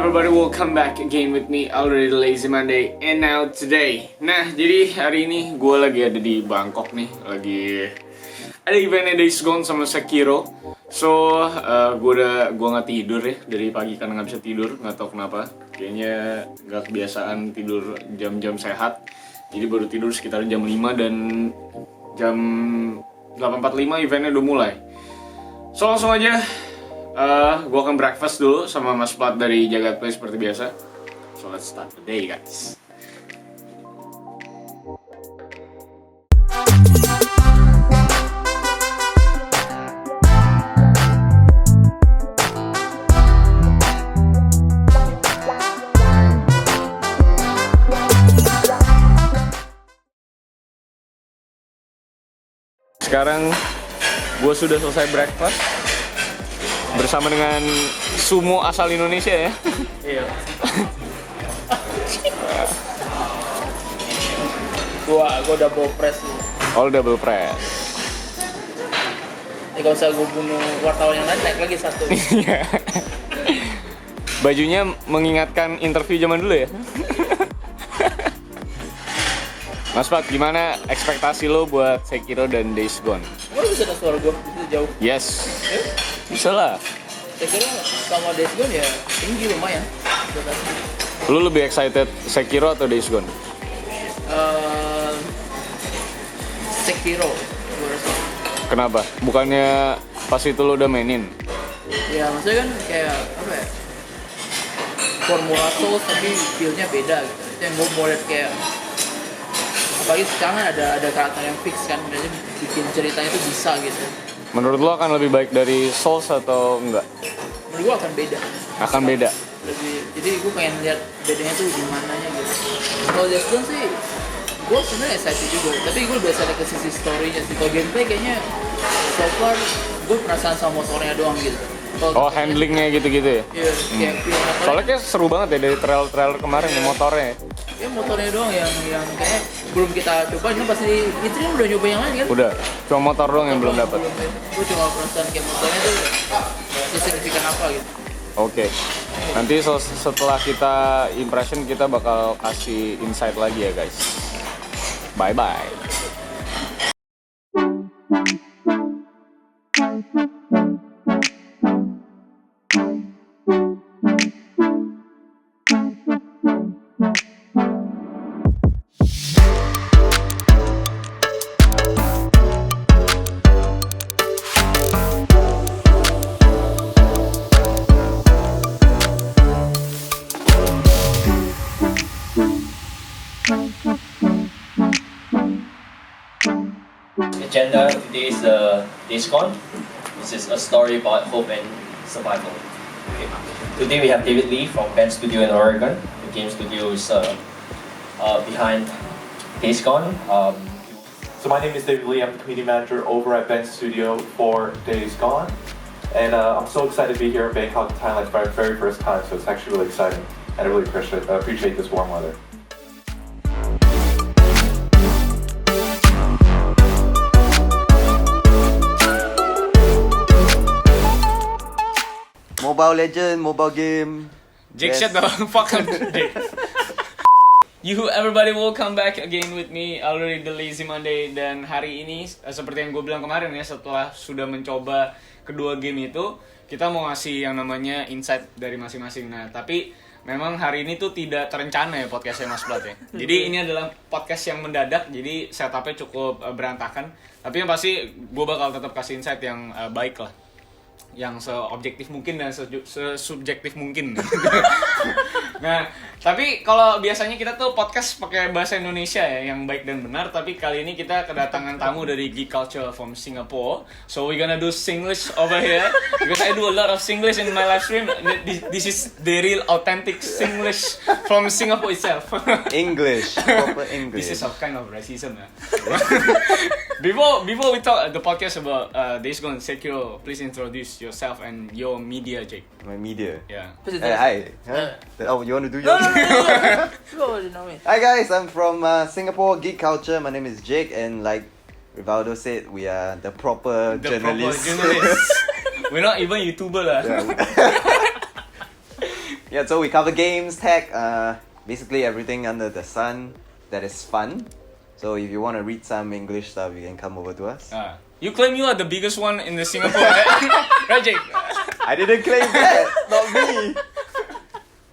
everybody, welcome back again with me, already lazy Monday, and now today. Nah, jadi hari ini gue lagi ada di Bangkok nih, lagi ada eventnya Days Gone sama Sekiro. So, gue nggak tidur ya dari pagi karena nggak bisa tidur, nggak tahu kenapa. Kayaknya nggak kebiasaan tidur jam-jam sehat. Jadi baru tidur sekitar jam 5 dan jam 8.45 eventnya udah mulai. So langsung aja. Gue akan breakfast dulu sama Mas Plat dari Jagat seperti biasa. So let's start the day, guys. Sekarang gue sudah selesai breakfast bersama dengan sumo asal Indonesia ya. Iya. Gua double press. All double press. Kalau misalnya gue bunuh wartawan yang lain naik lagi satu. Iya. Bajunya mengingatkan interview zaman dulu ya. Mas Pat, gimana ekspektasi lo buat Sekiro dan Days Gone? Lo bisa dengar suara gue? Bisa jauh? Yes. Bisa lah. Sekiro sama Days Gone ya tinggi lumayan. Lo lebih excited Sekiro atau Days Gone? Sekiro. Gue rasa. Kenapa? Bukannya pas itu lo udah mainin? Ya maksudnya kan kayak apa ya? Formula Souls tapi feel-nya beda gitu. Itu yang gue mau lihat kayak apalagi sekarang ada karakter yang fix kan, jadi bikin ceritanya itu bisa gitu. Menurut lo akan lebih baik dari Souls atau enggak? Menurut gue akan beda. Akan beda? Jadi gue pengen lihat bedanya tuh gimananya gitu. Kalau Days Gone sih, gue sebenarnya excited juga, tapi gue lebih excited ke sisi story-nya sih. Kalau gameplay kayaknya so far gue penasaran sama motornya doang gitu. Oh, handlingnya gitu-gitu ya? Iya, kayak soalnya kayak seru banget ya dari trailer kemarin ya motornya. Ya motornya doang yang kayak belum kita coba, ini pasti itu udah nyoba yang lain kan? Udah, cuma motor doang yang belum dapat. Gue cuma penasaran kayak motornya tuh sesignifikan apa gitu. Oke. Nanti setelah kita impression kita bakal kasih insight lagi ya guys. Bye bye. Agenda today is Days Gone. This is a story about hope and survival. Okay. Today we have David Lee from Band Studio in Oregon. The game studio is behind Days Gone. So my name is David Lee. I'm the community manager over at Band Studio for Days Gone, and I'm so excited to be here in Bangkok, Thailand for my very first time. So it's actually really exciting, and I really appreciate this warm weather. Mobile Legend, mobile game. Jake, shut the fuck up, Jake. You everybody, welcome back again with me, already the lazy Monday. Dan hari ini seperti yang gue bilang kemarin ya, setelah sudah mencoba kedua game itu, kita mau ngasih yang namanya insight dari masing-masing. Nah, tapi memang hari ini tuh tidak terencana ya podcastnya Mas Plat ya. Jadi ini adalah podcast yang mendadak, jadi setupnya cukup berantakan. Tapi yang pasti gue bakal tetap kasih insight yang baik lah, yang seobjektif mungkin dan sesubjektif mungkin. Nah, tapi kalau biasanya kita tuh podcast pakai bahasa Indonesia ya, yang baik dan benar. Tapi kali ini kita kedatangan tamu dari Geek Culture from Singapore. So we're gonna do Singlish over here because I do a lot of Singlish in my live stream. This is the real authentic Singlish from Singapore itself. English, proper English. This is a kind of racism. Before we talk the podcast about Days Gone, Sekiro, please introduce yourself and your media, Jake. My media. Yeah. Hi. Huh? Oh, you want to do yours? Go, you know me. Hi guys, I'm from Singapore, Geek Culture. My name is Jake, and like Rivaldo said, we are the proper journalists. We're not even YouTuber lah. Yeah. Yeah, so we cover games, tech, basically everything under the sun that is fun. So if you want to read some English stuff, you can come over to us. You claim you are the biggest one in the Singapore, right? Right, Jake? I didn't claim that, not me.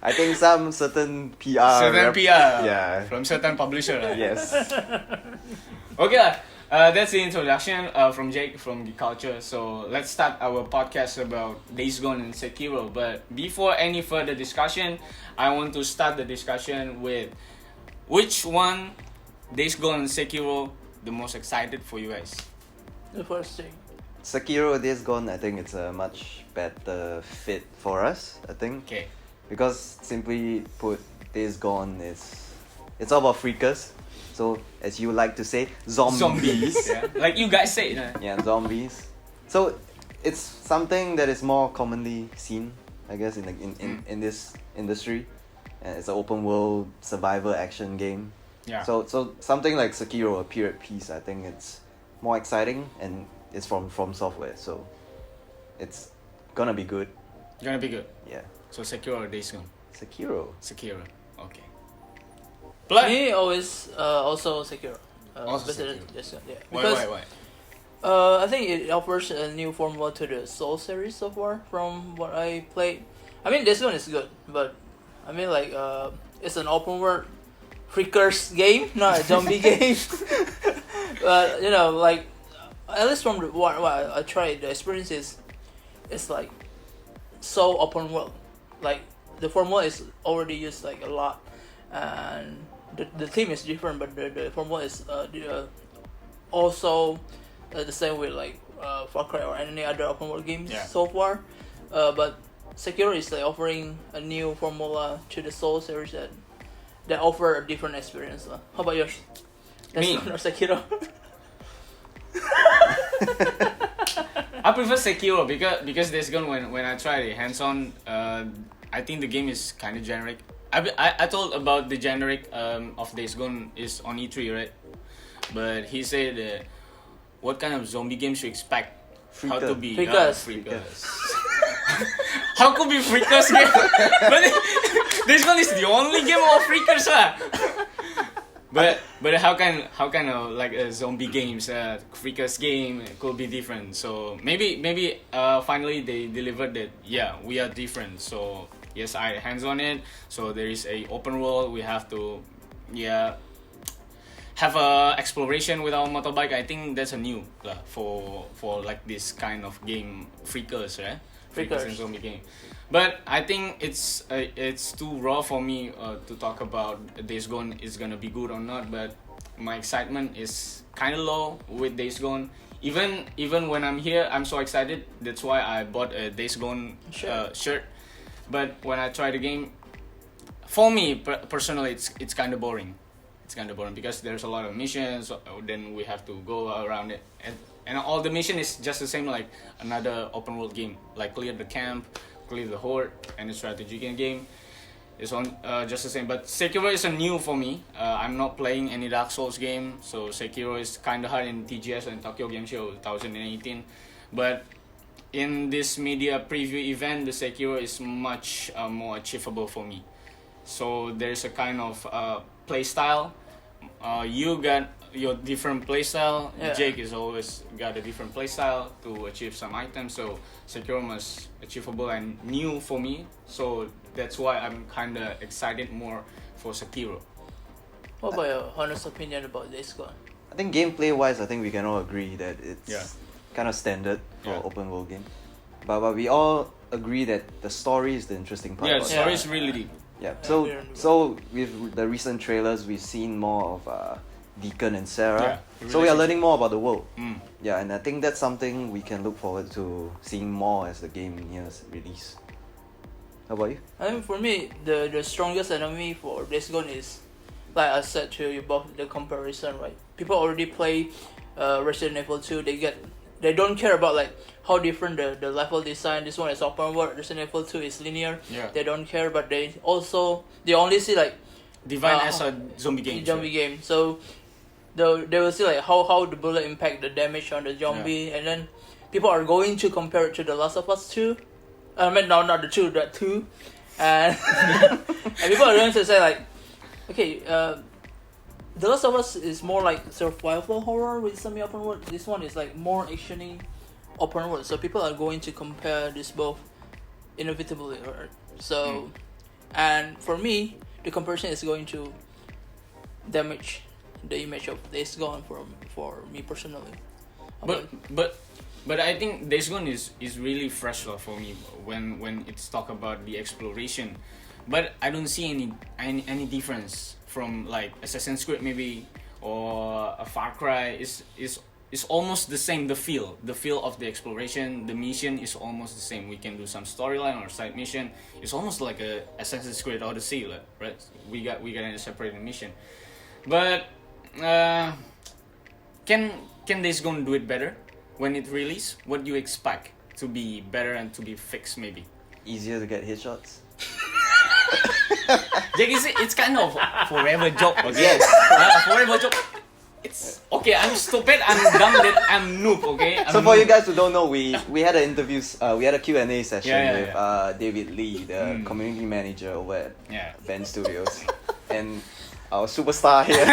I think some certain PR. Certain PR. Yeah. From certain publisher. Right? Yes. Okay, that's the introduction from Jake from Geek Culture. So let's start our podcast about Days Gone and Sekiro. But before any further discussion, I want to start the discussion with which one, Days Gone and Sekiro, the most excited for you guys? The first thing. Sekiro Days Gone, I think it's a much better fit for us, I think. Okay. Because simply put, Days Gone it's all about freakers. So as you like to say, zombies. Yeah. Like you guys say. Yeah, zombies. So it's something that is more commonly seen, I guess, in this industry. And it's an open world survival action game. Yeah. So something like Sekiro, a period piece, I think it's more exciting, and it's from Software, so it's gonna be good. Gonna be good. Yeah. So Sekiro or Days Gone? Sekiro. Sekiro. Okay. Blood. Me always also Sekiro. Also better Sekiro. than this one, yeah. Why? I think it offers a new formula to the Soul series so far from what I played. I mean, this one is good, but I mean, like, it's an open world freakers game, not a zombie game. But, you know, like, at least from what I tried, the experience is, it's like, so open world. Like, the formula is already used, like, a lot. And the theme is different, but the formula is also the same with, like, Far Cry or any other open world games so far. But Sekiro is like offering a new formula to the Soul series that offer a different experience. How about yours? Me? Or Sekiro? I prefer Sekiro because Days Gone, when I tried it hands on, I think the game is kind of generic. I told about the generic of Days Gone is on E3, right? But he said what kind of zombie games you expect? How to be freakers. How could be freakers game? But this one is the only game of freakers, But how can like zombie games, freakers game could be different? So maybe finally they delivered that. Yeah, we are different. So yes, I hands on it. So there is a open world. We have to have a exploration with our motorbike. I think that's a new for like this kind of game, freakers, right? Freakers and zombie game. But I think it's too raw for me to talk about Days Gone is gonna be good or not. But my excitement is kind of low with Days Gone. Even when I'm here, I'm so excited. That's why I bought a Days Gone shirt. But when I try the game, for me personally, it's kind of boring. It's kind of boring because there's a lot of missions. Then we have to go around it, and all the mission is just the same like another open world game. Like clear the camp, clear the horde, and the strategy game is on just the same. But Sekiro is a new for me. I'm not playing any Dark Souls game, so Sekiro is kind of hard in TGS and Tokyo Game Show 2018. But in this media preview event, the Sekiro is much more achievable for me. So there's a kind of play style. You got your different playstyle. Yeah. Jake is always got a different playstyle to achieve some items. So Sekiro was achievable and new for me. So that's why I'm kind of excited more for Sekiro. What about your honest opinion about Days Gone? I think gameplay wise, I think we can all agree that it's kind of standard for open world game. But we all agree that the story is the interesting part. Yeah, the about story it. is really deep. Yeah. So with the recent trailers, we've seen more of Deacon and Sarah. Yeah, so we are learning more about the world. Mm. Yeah, and I think that's something we can look forward to seeing more as the game nears release. How about you? I mean, for me, the strongest enemy for Days Gone is, like I said to you both, the comparison, right? People already play Resident Evil 2. They don't care about like how different the level design. This one is open world. Resident Evil 2 is linear. Yeah. They don't care, but they only see like Divine as a zombie game. Game. So they will see like how the bullet impact the damage on the zombie, and then people are going to compare it to The Last of Us 2. I mean, no, not the 2, the 2. and and people are going to say like, okay, The Last of Us is more like survival horror with semi-open world. This one is like more actiony, open world. So people are going to compare this both inevitably, right? So, and for me, the comparison is going to damage the image of Days Gone for me personally. But I think Days Gone is really fresh for me when it's talk about the exploration, but I don't see any difference from like Assassin's Creed maybe or a Far Cry. Is almost the same. The feel of the exploration, the mission is almost the same. We can do some storyline or side mission. It's almost like a Assassin's Creed Odyssey, right? We got a separate mission, but can Days Gone do it better when it release? What do you expect to be better and to be fixed maybe? Easier to get headshots. It's kind of forever joke. Okay? Yes. Forever joke. It's okay. I'm stupid. I'm dumb. That I'm noob. Okay. So for you guys who don't know, we had an we had a Q&A session with David Lee, the community manager over at Ben Studios, and our superstar here.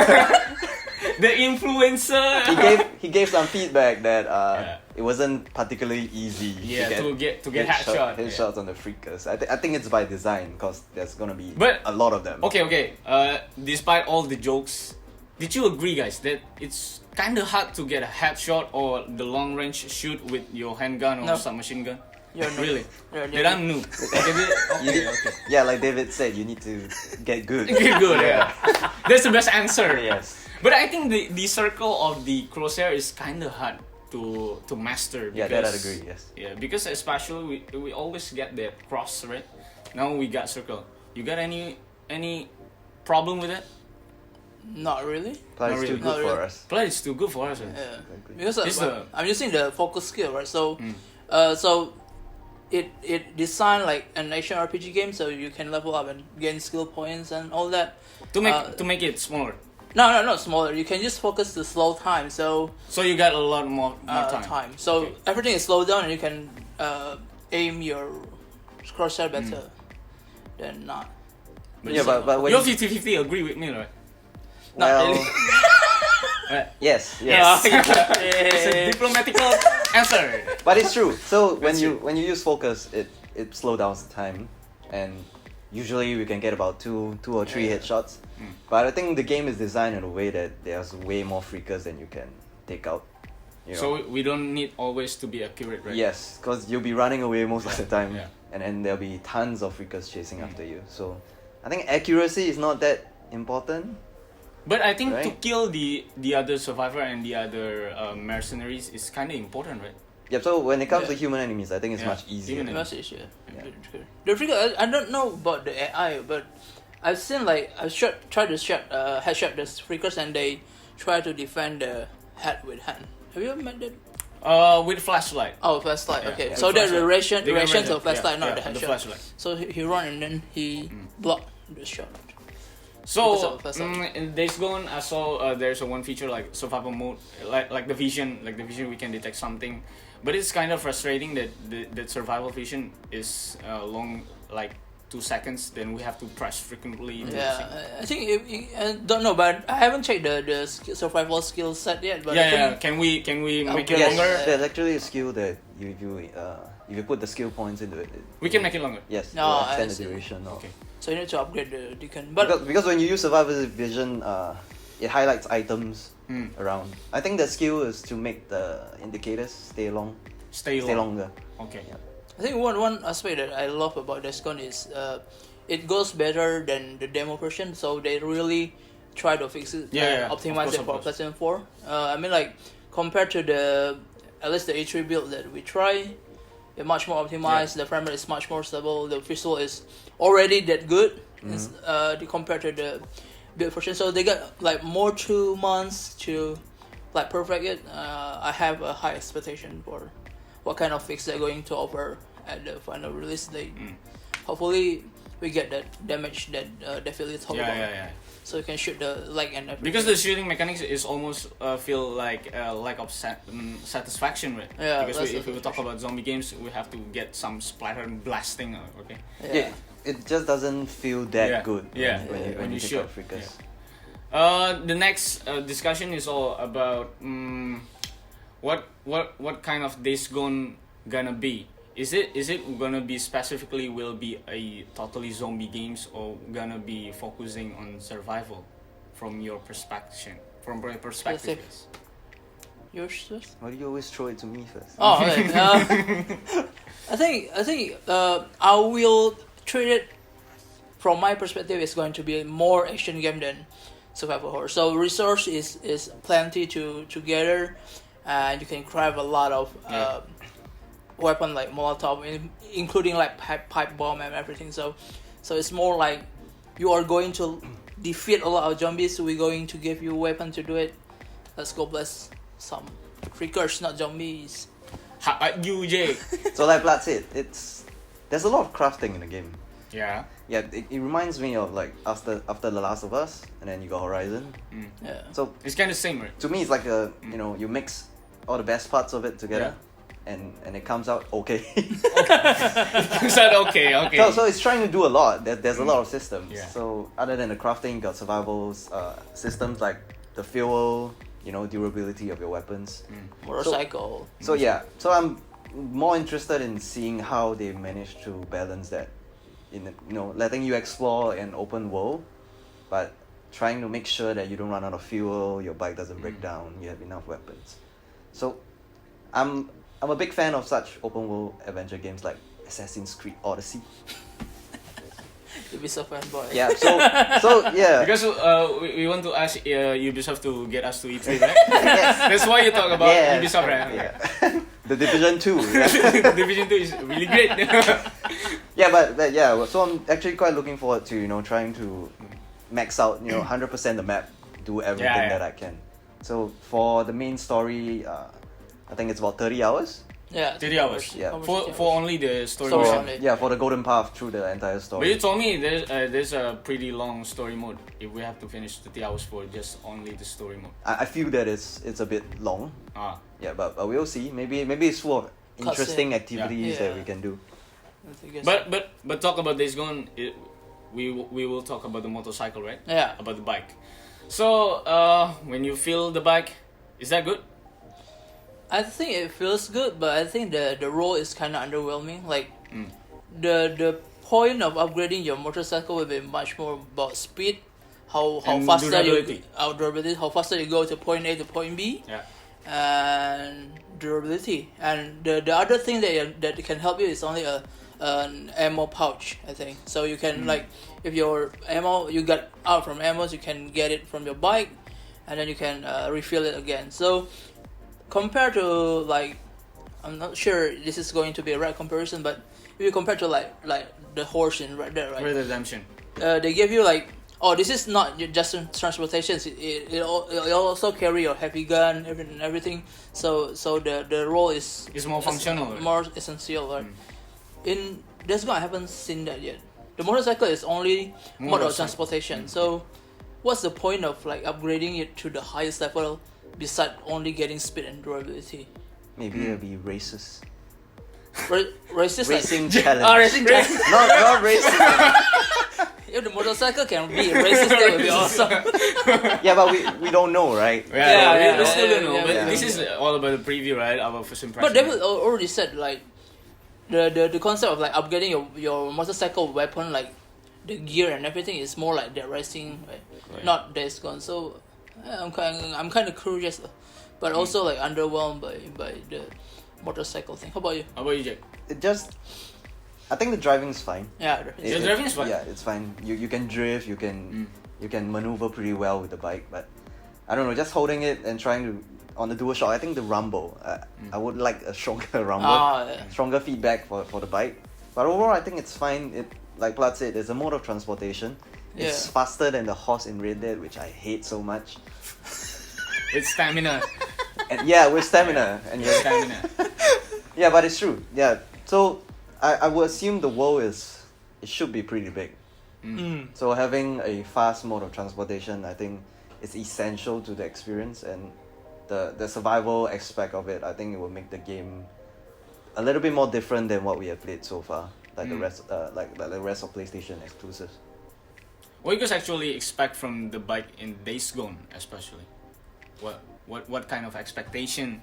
The influencer. he gave some feedback that it wasn't particularly easy to get headshots on the freakers. I think it's by design because there's gonna be but, a lot of them. Okay. Despite all the jokes, did you agree, guys, that it's kind of hard to get a headshot or the long range shoot with your handgun or submachine gun? You're noob. Really? You're That I'm noob. Okay. Yeah, like David said, you need to get good. Get good. Yeah. That's the best answer. Yes. But I think the circle of the crosshair is kind of hard to master. Because, Yeah, that I'd agree. Yes. Yeah, because especially we always get that cross, right? Now we got circle. You got any problem with it? Not really. But it's Not too really. good Not for really. us. Play is too good for us. Right? Yeah. Exactly. Because It's I'm using the focus skill, right? So, so it designed like an action RPG game, so you can level up and gain skill points and all that. To make it smaller. No, not smaller. You can just focus to slow time. So You got a lot more time. So Okay. everything is slowed down, and you can aim your crosshair better than not. Yeah, but when You're 50-50. Agree with me, right? Not well, really. Right. yes. It's a diplomatical answer. But it's true. So when That's you use focus, it slows down the time, and usually we can get about two or three headshots. But I think the game is designed in a way that there's way more freakers than you can take out. You know? So we don't need always to be accurate, right? Yes, because you'll be running away most of the time, Yeah. and then there'll be tons of freakers chasing after you. So I think accuracy is not that important. But I think to Right. kill the other survivor and the other mercenaries is kind of important, right? Yep. So when it comes Yeah. to human enemies, I think it's Yeah. much easier. Human Message, yeah. Yeah. The freaker, I don't know about the AI, but I've seen like tried to headshot the freakers, and they try to defend the head with hand. Have you ever met that? With flashlight. Oh, flashlight. Yeah, Okay, yeah, so the the flashlight. They can reaction measure. to flashlight, Yeah, not the yeah, the headshot. flashlight. So he run and then he blocked the shot. Because So of flashlight. in Days Gone, I saw there's one feature like survival mode, like the vision, we can detect something, but it's kind of frustrating that that survival vision is long, like 2 seconds. Then we have to press frequently. To Yeah, see. I think I don't know, but I haven't checked the survival skill set yet. But I Yeah. think, Can we make it Yes, longer? there's actually a skill that if you put the skill points into it, We can make it longer. yes, No, it'll I extend the see. duration. Or, Okay. so you need to upgrade the deacon. But because when you use survival vision, it highlights items around. I think the skill is to make the indicators stay Stay longer. Okay. I think one aspect that I love about Days Gone is it goes better than the demo version. So they really try to fix it, optimize it for PlayStation 4. I mean, like compared to at least the E3 build that we try, it's much more optimized. The frame rate is much more stable. The visual is already that good compared to the build version. So they got like more 2 months to like perfect it. I have a high expectation for what kind of fix they're going to offer at the final release date. Hopefully, we get that damage that Philly talked about. Yeah. So you can shoot the leg and everything. Because the shooting mechanics is almost feel like a lack of satisfaction, right? Yeah, Because if we talk about zombie games, we have to get some splatter and blasting. Okay. Yeah. It just doesn't feel that Yeah. good Yeah. when you shoot. take out freakers. The next discussion is all about what kind of Days Gone gonna be. Is it gonna be specifically will be a totally zombie games or gonna be focusing on survival from your perspective? From your perspective. Yes. Yours first? Why do you always throw it to me first? Oh, okay. I think I will treat it from my perspective. It's going to be a more action game than survival horror. So resource is plenty to gather, and you can craft a lot of weapon like Molotov, including like pipe bomb and everything. So it's more like you are going to defeat a lot of zombies. So we're going to give you a weapon to do it. Let's go bless some freakers, not zombies. You, Jake. So like Vlad said, there's a lot of crafting in the game. Yeah. Yeah, it reminds me of like after The Last of Us, and then you got Horizon. Yeah. So It's kind of same, right? to me, it's like you mix all the best parts of it together, and it comes out okay. You said okay. So it's trying to do a lot. There's a lot of systems. Yeah. So other than the crafting, you got survival systems like the fuel, durability of your weapons. Motorcycle. So yeah, so I'm more interested in seeing how they manage to balance that, in letting you explore an open world, but trying to make sure that you don't run out of fuel, your bike doesn't break down, you have enough weapons. So I'm a big fan of such open world adventure games like Assassin's Creed Odyssey. Ubisoft fanboy. Yeah, so yeah. Because we want to ask Ubisoft to get us to E3, right? Yes. That's why you talk about Yes. Ubisoft, right? Yeah. The Division 2. Yeah. Division 2 is really great. Yeah, but yeah, so I'm actually quite looking forward to trying to max out 100% the map, do everything that I can. So for the main story, I think it's about 30 hours. Yeah. 30 hours. Yeah. For only the story Story mission. only. Yeah, for the golden path through the entire story. But you told me there's a pretty long story mode if we have to finish 30 hours for just only the story mode. I feel that it's a bit long. Yeah, but we'll see. Maybe it's full of interesting activities that we can do. But talk about Days Gone. We will talk about the motorcycle, right? Yeah. About the bike. So when you feel the bike, is that good? I think it feels good, but I think the role is kind of underwhelming. Like the point of upgrading your motorcycle will be much more about speed, how faster durability. Durability, how faster you go to point A to point B, and durability. And the other thing that can help you is only an ammo pouch, I think. So you can like if your ammo you got out from ammo, you can get it from your bike, and then you can refill it again. So compared to like, I'm not sure this is going to be a right comparison, but if you compare to like the horse in Red Dead, right? Red Dead Redemption. They give you like, this is not just transportation. It also carry your heavy gun, everything. So the role is more functional, right? more essential. Right? In Days Gone, I haven't seen that yet. The motorcycle is only mode of transportation. So what's the point of like upgrading it to the highest level? Besides only getting speed and durability. Maybe it'll be races. Races Racing like challenge. racing challenge. Not racing. If the motorcycle can be races, that would be awesome. Yeah, but we don't know, right? We still don't know. Yeah, But yeah. this is all about the preview, right? Our first impression. But David already said like the concept of like upgrading your motorcycle weapon, like the gear and everything, is more like the racing, right? Not Days Gone. So I'm kind of curious, but also like underwhelmed by the motorcycle thing. How about you? How about you, Jack? I think the driving's fine. Yeah, The driving is fine. Yeah, it's fine. You can drift, you can maneuver pretty well with the bike, but I don't know, just holding it and trying to on the DualShock, I think the rumble, I would like a stronger rumble, stronger feedback for the bike. But overall, I think it's fine. It, like Plat said, it's a mode of transportation. It's faster than the horse in Red Dead, which I hate so much. It's stamina. And yeah, with stamina. And Stamina. yeah, but it's true. Yeah, so I would assume the world is it should be pretty big. Mm. So having a fast mode of transportation, I think, is essential to the experience, and the survival aspect of it, I think it will make the game a little bit more different than what we have played so far, like the rest of PlayStation exclusives. What do you guys actually expect from the bike in Days Gone, especially? What kind of expectation?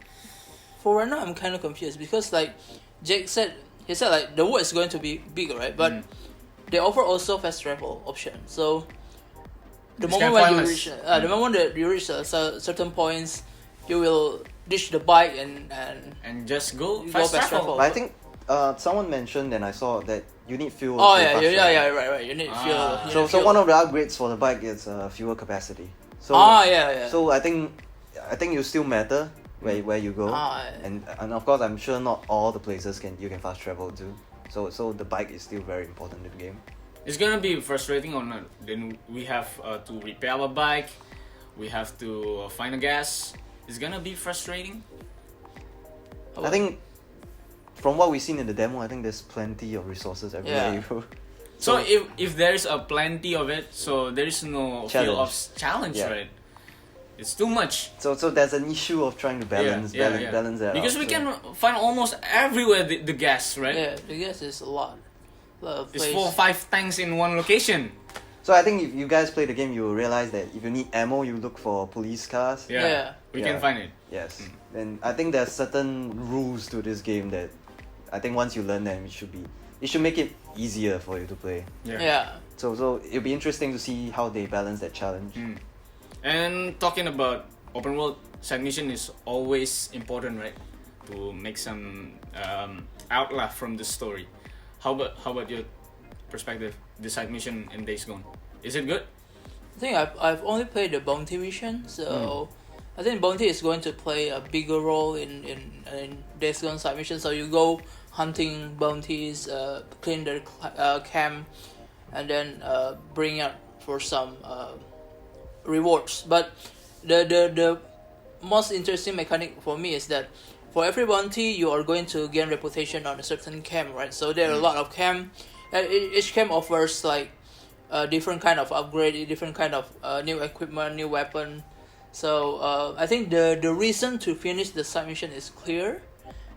For right now, I'm kind of confused because like Jake said, he said like the world is going to be bigger, right? But they offer also fast travel option. So the It's moment kinda when you pointless. reach, the moment that you reach certain points, you will ditch the bike And just go You fast go fast travel. travel. But I think someone mentioned, and I saw that you need fuel. Oh to yeah, fast yeah, travel. right. You need Ah. fuel. you So need so fuel. one of the upgrades for the bike is fuel capacity. So yeah. so I think you still matter where you go, and of course I'm sure not all the places you can fast travel to. So the bike is still very important in the game. It's gonna be frustrating or not? Then we have to repair our bike. We have to find a gas. It's gonna be frustrating. I think from what we've seen in the demo, I think there's plenty of resources everywhere Yeah. you go. So if there is a plenty of it, so there is no feel of challenge, Yeah. right? It's too much. So there's an issue of trying to balance that Because out, we so- can find almost everywhere the gas, right? Yeah, the gas is a lot. Of It's place. 4 or 5 tanks in one location. So I think if you guys play the game, you will realize that if you need ammo, you look for police cars. Yeah. We Yeah. can find it. Yes. And I think there's certain rules to this game that I think once you learn them, it should make it easier for you to play. Yeah. So it'll be interesting to see how they balance that challenge. And talking about open world, side mission is always important, right? To make some outlaw from the story. How about your perspective? The side mission in Days Gone, is it good? I think I've only played the bounty mission, so I think bounty is going to play a bigger role in Days Gone side mission. So you go hunting bounties, clean the camp, and then bring out for some rewards. But the most interesting mechanic for me is that for every bounty you are going to gain reputation on a certain camp, right? So there are a lot of camp. Each camp offers like different kind of upgrade, different kind of new equipment, new weapon. So I think the reason to finish the side mission is clear,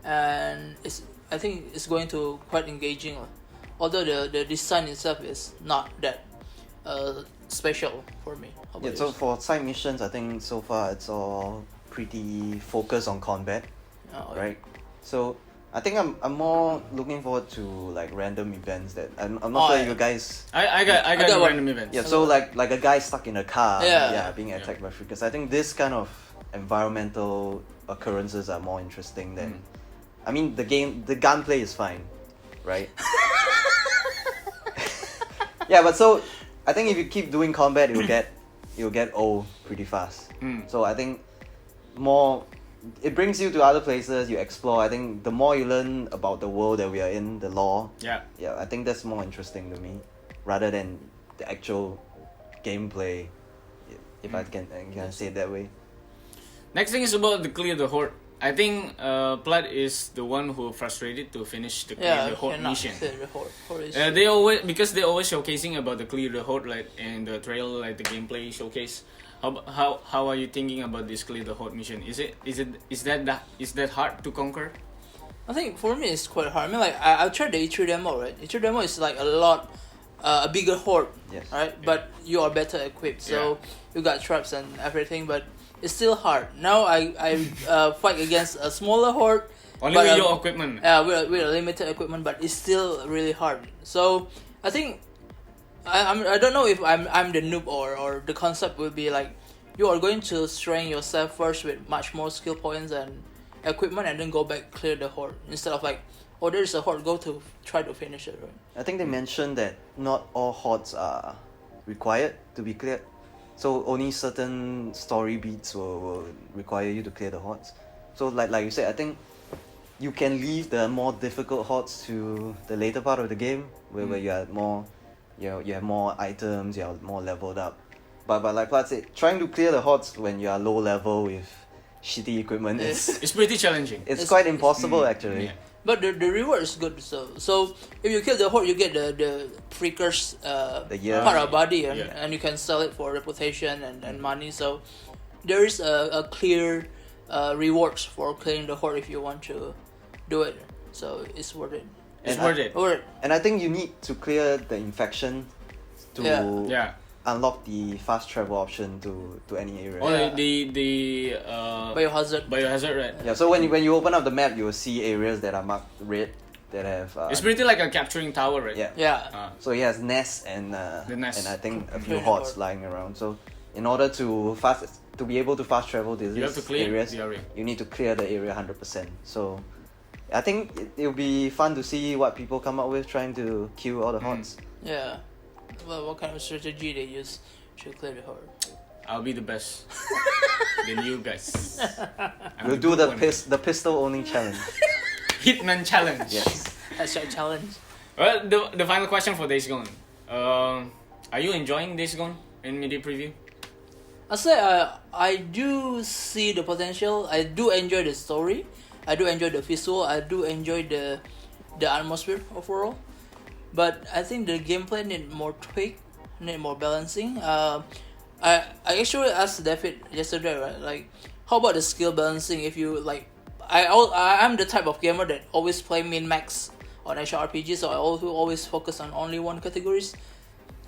and I think it's going to quite engaging. Although the design itself is not that special for me. How about Yeah. So yours? for side missions, I think so far it's all pretty focused on combat, Oh, right? So I think I'm more looking forward to like random events that I'm not sure yeah. you guys. I got got one. random events. Yeah, so like a guy stuck in a car, Yeah. being attacked by freakers. I think this kind of environmental occurrences are more interesting than. I mean, the gunplay is fine, right? Yeah, but so I think if you keep doing combat, you'll get old pretty fast. So I think it brings you to other places, you explore. I think the more you learn about the world that we are in, the lore, Yeah. I think that's more interesting to me, rather than the actual gameplay, if I can say it that way. Next thing is about the clear the horde. I think Plad is the one who frustrated to finish the clear the horde cannot mission. clear the horde. Horde is- They always showcasing about the clear the horde, like in the trail, like the gameplay showcase. How are you thinking about this clear the horde mission? Is that hard to conquer? I think for me it's quite hard. I mean, like I've tried the E3 demo, right? E3 demo is like a bigger horde, Yes. right? But you are better equipped, so you got traps and everything. But it's still hard. Now I fight against a smaller horde. Only but, with your equipment. with a limited equipment, but it's still really hard. So I think I don't know if I'm the noob or the concept will be like you are going to strain yourself first with much more skill points and equipment, and then go back clear the horde instead of like, oh, there's a horde, go to try to finish it, right? I think they mentioned that not all hordes are required to be cleared. So only certain story beats will require you to clear the hordes. So like you said, I think you can leave the more difficult hordes to the later part of the game where you are more, you have more items, you are more leveled up. But like Plat said, trying to clear the hordes when you are low level with shitty equipment Yes. It's pretty challenging. it's quite impossible actually. Yeah. But the reward is good. So if you kill the horde, you get the freakers The year. part of body, and, Yeah. and you can sell it for reputation and money. So there is a clear rewards for killing the horde if you want to do it. So it's worth it. It's And worth it. Worth it. And I think you need to clear the infection to Yeah. unlock the fast travel option to any area. Oh, Yeah. the Biohazard. biohazard, right? Yeah, so when you open up the map, you will see areas that are marked red that have. It's pretty like a capturing tower, right? Yeah. Yeah. So it has nests and The nests. and I think a few Clear the hordes horde. lying around. So in order to be able to fast travel these You have to clear areas, the area. you need to clear the area 100%. So I think it'll be fun to see what people come up with trying to kill all the hordes. Yeah. Well, what kind of strategy they use to clear the horde? I'll be the best than you guys. I'm We'll do the good one. pistol owning challenge. Hitman challenge. Yes. That's your challenge. Well, the final question for Days Gone. Are you enjoying Days Gone in media preview? I say I do see the potential. I do enjoy the story. I do enjoy the visual. I do enjoy the atmosphere overall. But I think the gameplay need more tweak, need more balancing. I actually asked David yesterday, right? Like, how about the skill balancing? If you like, I'm the type of gamer that always play min max on action RPG, so I always focus on only one categories.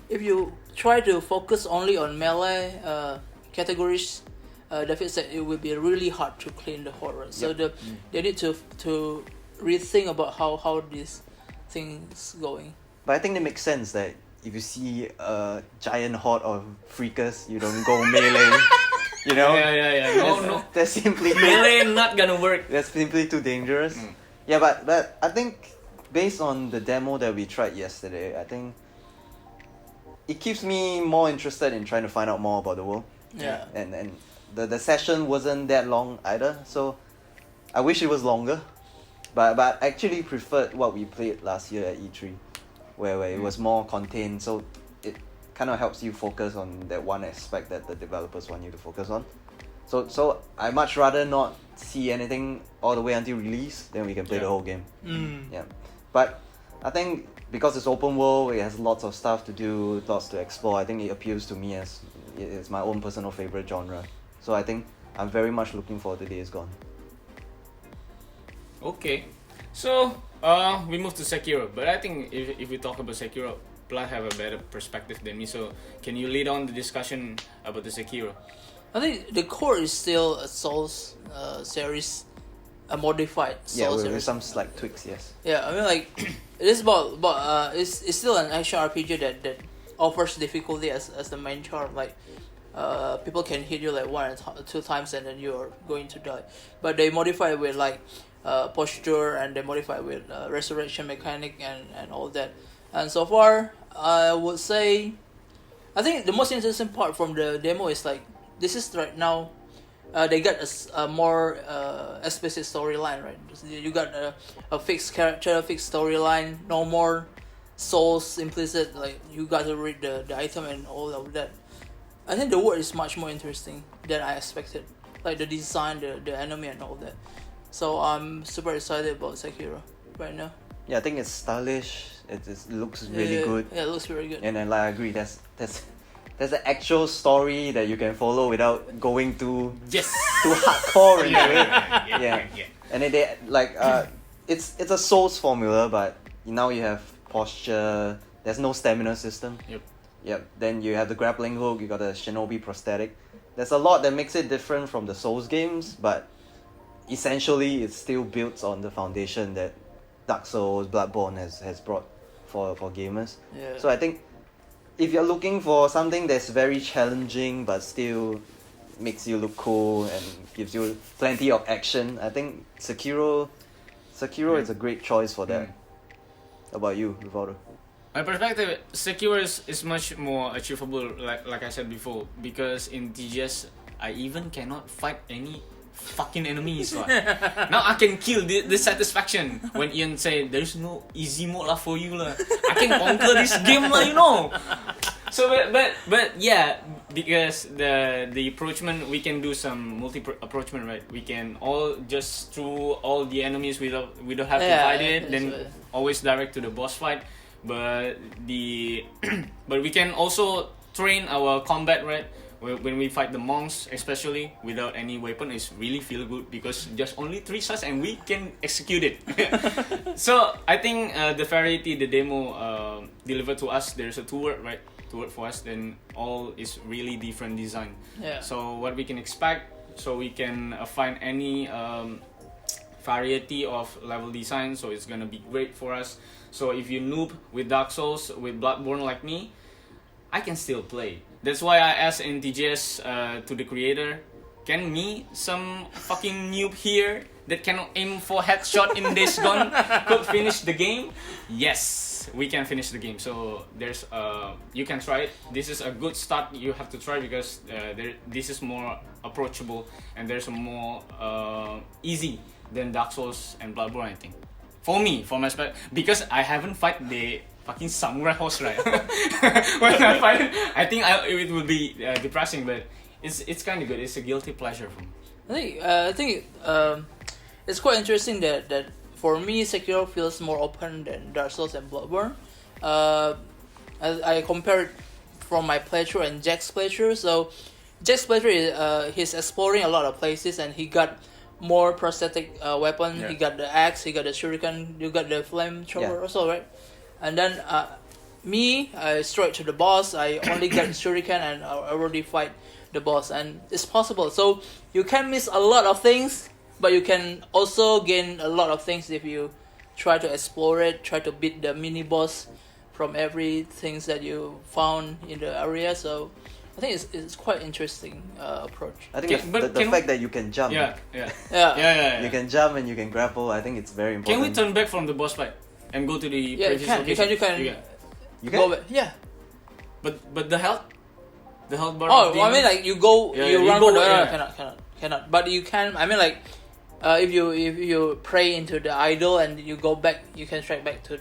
If you try to focus only on melee categories, David said it will be really hard to clean the horror. So they need to rethink about how this thing's going. But I think it makes sense that if you see a giant horde of freakers, you don't go melee. You know? Yeah. No. That's simply Melee not gonna work. that's simply too dangerous. Yeah, but I think based on the demo that we tried yesterday, I think it keeps me more interested in trying to find out more about the world. Yeah. And the session wasn't that long either, so I wish it was longer. But I actually preferred what we played last year at E3, where it was more contained, so it kind of helps you focus on that one aspect that the developers want you to focus on. So I much rather not see anything all the way until release, then we can play the whole game. Yeah, but I think because it's open world, it has lots of stuff to do, lots to explore. I think it appeals to me as it's my own personal favorite genre. So I think I'm very much looking forward to Days Gone. Okay, so we move to Sekiro, but I think if we talk about Sekiro, Plat have a better perspective than me. So can you lead on the discussion about the Sekiro? I think the core is still a Souls series, a modified Yeah, Souls with series. some slight tweaks, yes. Yeah, I mean like it is about it's still an action RPG that offers difficulty as the main charm. Like people can hit you like one or two times and then you're going to die. But they modify it with like posture, and they modify it with resurrection mechanic and all that. And so far, I would say, I think the most interesting part from the demo is like this is right now. They got a more explicit storyline, right? You got a fixed character, fixed storyline, no more souls implicit, like you got to read the item and all of that. I think the world is much more interesting than I expected, like the design, the enemy and all that. So I'm super excited about Sekiro right now. Yeah, I think it's stylish. It looks really good. Yeah, it looks very good. And then, like, I agree. There's an actual story that you can follow without going too Yes. too hardcore into it. Yeah. And then it's a Souls formula, but now you have posture. There's no stamina system. Yep. Then you have the grappling hook. You got a shinobi prosthetic. There's a lot that makes it different from the Souls games, but essentially it still builds on the foundation that Dark Souls, Bloodborne has brought for gamers. Yeah. So I think if you're looking for something that's very challenging but still makes you look cool and gives you plenty of action, I think Sekiro is a great choice for that. How about you, Rivaldo? My perspective, Sekiro is much more achievable, like I said before, because in TGS I even cannot fight any fucking enemies. Now I can kill the satisfaction when Ian say there's no easy mode lah for you lah. I can conquer this game lah, you know. So but yeah, because the approachment, we can do some multi approachment, right? We can all just through all the enemies, we don't have to fight it, then always direct to the boss fight. But but we can also train our combat, right? When we fight the monks, especially without any weapon, it's really feel good because just only 3 shots and we can execute it. So I think the variety the demo delivered to us, there's a two-word, right? Two-word for us, then all is really different design. Yeah. So what we can expect, so we can find any variety of level design, so it's gonna be great for us. So if you noob with Dark Souls, with Bloodborne like me, I can still play. That's why I asked in TGS to the creator, can me, some fucking noob here that cannot aim for headshot in this gun, could finish the game? Yes, we can finish the game. So there's you can try it. This is a good start. You have to try because this is more approachable and there's more easy than Dark Souls and Bloodborne, I think. For me, for my because I haven't fight the fucking samurai horse, right? When I fight it, I think it will be depressing, but it's kind of good. It's a guilty pleasure for me. I think it's quite interesting that for me Sekiro feels more open than Dark Souls and Bloodborne. I compare it from my playthrough and Jack's playthrough. So Jack's playthrough, he's exploring a lot of places and he got more prosthetic weapon. Yeah. He got the axe, he got the shuriken, you got the flamethrower also, right? And then I straight to the boss. I only got shuriken and I already fight the boss, and it's possible. So you can miss a lot of things, but you can also gain a lot of things if you try to explore it, try to beat the mini boss from every things that you found in the area. So I think it's quite interesting approach. I think the fact that you can jump. Yeah. You can jump and you can grapple. I think it's very important. Can we turn back from the boss fight and go to the previous location? You can You go can? back. Yeah. But the health bar. Oh, I mean like you go, you run go, for the yeah. cannot. But you can. I mean like, if you pray into the idol and you go back, you can strike back to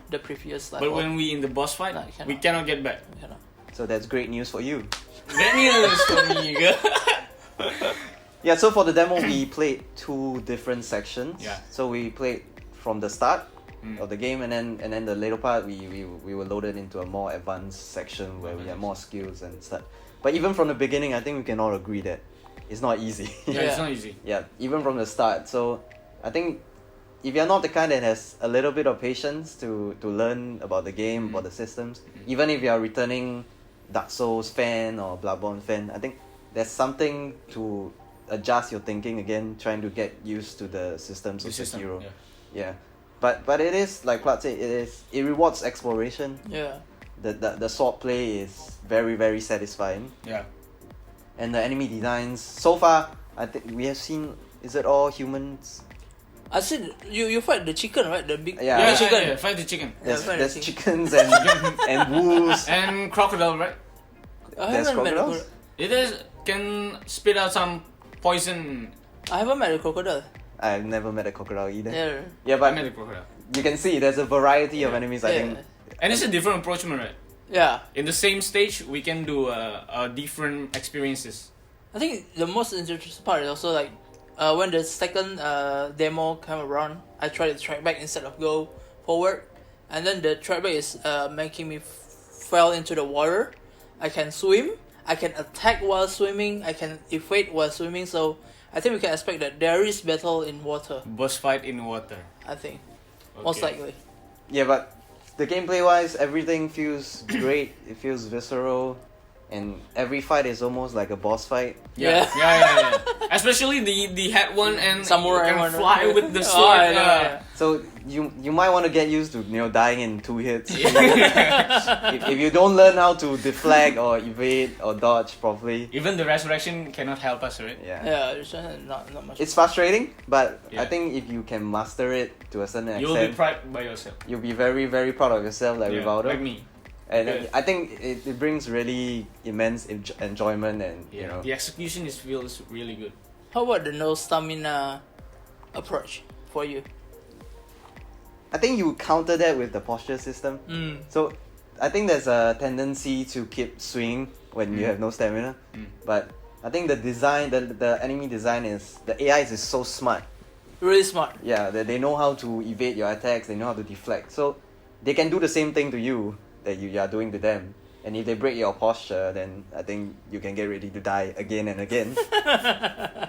the previous level. But when we in the boss fight, No, you cannot. we cannot get back. You cannot. So that's great news for you. Great news for me, girl. Yeah, so for the demo, we played 2 different sections. Yeah. So we played from the start of the game, and then the later part, we were loaded into a more advanced section where we had more skills and stuff. But even from the beginning, I think we can all agree that it's not easy. Yeah, it's not easy. Yeah, even from the start. So I think if you're not the kind that has a little bit of patience to learn about the game, about the systems, even if you're returning Dark Souls fan or Bloodborne fan, I think there's something to adjust your thinking again, trying to get used to the systems of Sekiro. Yeah. But it is, like Plad said, it rewards exploration. Yeah. The sword play is very, very satisfying. Yeah. And the enemy designs, so far, I think we have seen, is it all humans? I said you fight the chicken, right? The big Yeah. chicken. Yeah, fight the chicken. There's chickens and wolves. And crocodile, right? I There's haven't met a crocodiles? It can spit out some poison. I haven't met a crocodile. I've never met a crocodile either. Yeah. Yeah, I but met a crocodile. you can see there's a variety of enemies, I Yeah. think. And it's a different approachment, right? Yeah. In the same stage, we can do different experiences. I think the most interesting part is also like when the second demo came around, I tried to track back instead of go forward, and then the track back is making me fell into the water. I can swim, I can attack while swimming, I can evade while swimming. So I think we can expect that there is battle in water. Boss fight in water. I think most Okay. likely. Yeah, but the gameplay wise, everything feels great. It feels visceral, and every fight is almost like a boss fight. Yeah. Yeah. Especially the head one and Samurai you can one, fly right? with the Oh, sword. I know, yeah. So you might want to get used to dying in 2 hits. if you don't learn how to deflect or evade or dodge properly. Even the resurrection cannot help us, right? Yeah, it's not much. It's frustrating, but Yeah. I think if you can master it to a certain You'll be extent, proud by yourself. you'll be very, very proud of yourself, like Rivaldo. like me. And Yeah. I think it brings really immense enjoyment, and you know. The execution feels really good. How about the no stamina approach for you? I think you counter that with the posture system. So I think there's a tendency to keep swinging when you have no stamina. But I think the design, the enemy design is, the AI is so smart. Really smart. Yeah, they know how to evade your attacks, they know how to deflect. So they can do the same thing to you that you are doing to them. And if they break your posture, then I think you can get ready to die again and again.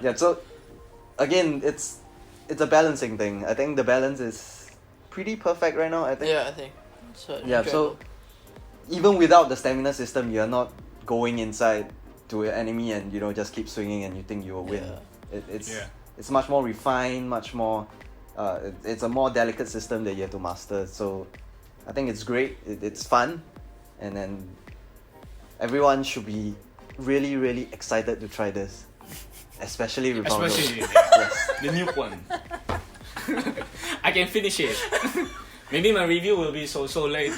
Yeah, so again, it's a balancing thing. I think the balance is pretty perfect right now, I think. Yeah, I think. So Yeah, so even without the stamina system, you're not going inside to an enemy and just keep swinging and you think you will win. Yeah. It's much more refined, much more. It's a more delicate system that you have to master. So I think it's great. It's fun, and then everyone should be really, really excited to try this, especially with Especially the new one. I can finish it. Maybe my review will be so late.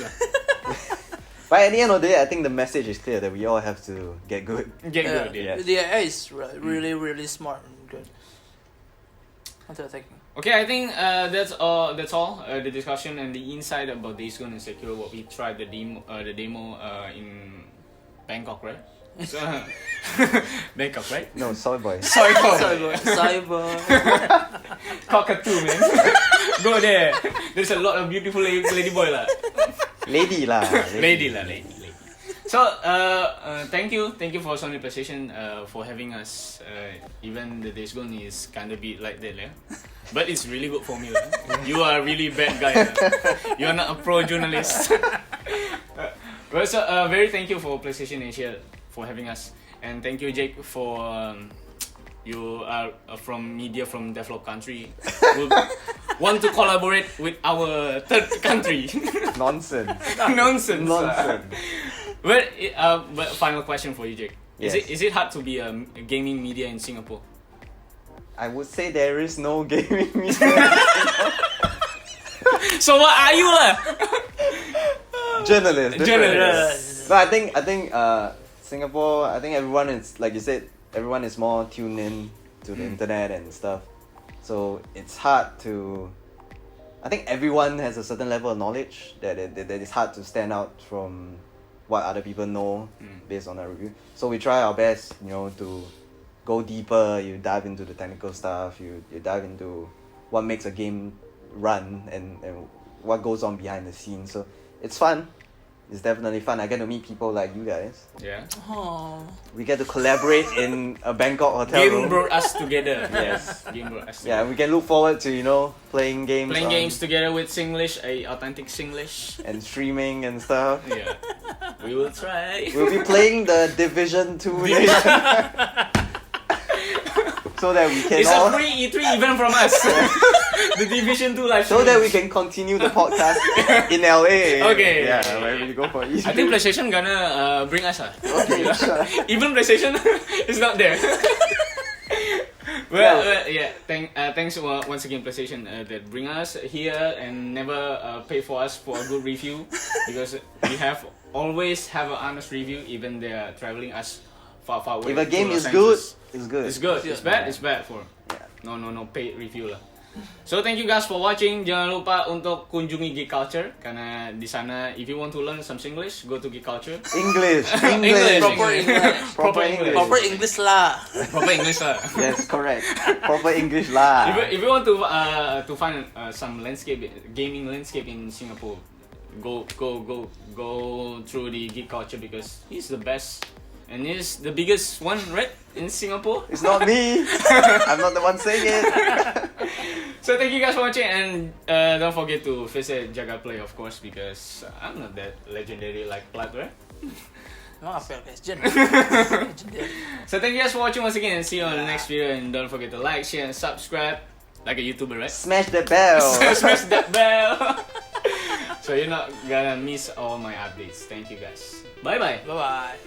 But at the end of the day, I think the message is clear that we all have to get good. Get good. Yeah. The AI is really, really smart and good. Until attacking. Okay, I think that's all. The discussion and the insight about Days Gone and Sekiro. What we tried the demo in Bangkok, right? So, Bangkok, right? No, sorry boy. Sorry, Cyber. Cockatoo, man. Go there. There's a lot of beautiful lady boy lah. Lady lah. Lady. So, thank you for Sony PlayStation for having us. Even the Days Gone is kind of bit like that, yeah? But it's really good for me. You are really bad guy. You are not a pro journalist. Well, so very thank you for PlayStation Asia for having us, and thank you Jake for you are from media from developed country. Who want to collaborate with our third country. Nonsense. Nonsense. Nonsense. But final question for you, Jake. Yes. Is it hard to be a gaming media in Singapore? I would say there is no gaming media. So what are you lah? Journalist. Journalist. No, I think Singapore. I think everyone is, like you said, everyone is more tuned in to the internet and stuff. So it's hard to. I think everyone has a certain level of knowledge that it's hard to stand out from what other people know based on our review. So we try our best, to go deeper. You dive into the technical stuff. You dive into what makes a game run and what goes on behind the scenes. So it's fun. It's definitely fun. I get to meet people like you guys. Yeah. Oh. We get to collaborate in a Bangkok hotel Game room. brought us together. Yes. Game brought us Yeah, together. we can look forward to playing games. Playing games together with Singlish, authentic Singlish. and streaming and stuff. Yeah. We will try. We'll be playing the Division 2 so that we can It's all, a free E3 event from us. The Division 2 live so stream. that we can continue the podcast in LA. Okay. Yeah, where we go for E3. I think PlayStation gonna bring us. Okay, sure. Even PlayStation is not there. Well, yeah. Thanks once again, PlayStation, that bring us here and never pay for us for a good review, because we always have an honest review, even they are traveling us far away. If a game to Los is good, Angeles. it's good. It's good. It's bad. It's bad for. No paid review lah. So thank you guys for watching. Jangan lupa untuk kunjungi Geek Culture, karena di sana if you want to learn some English, go to Geek Culture. English. Proper English. Proper English. Proper English lah. Proper English lah. Yes, correct. Proper English lah. If you want to find some gaming landscape in Singapore, go through the Geek Culture, because he's the best and he's the biggest one, right, in Singapore. It's not me. I'm not the one saying it. So thank you guys for watching, and don't forget to visit Jagat Play, of course, because I'm not that legendary like Plat, right? Emang apa legend? So thank you guys for watching once again, and see you on the next video, and don't forget to like, share, and subscribe like a YouTuber, right? Smash the bell. Smash that bell. So you're not gonna miss all my updates. Thank you guys. Bye bye. Bye bye.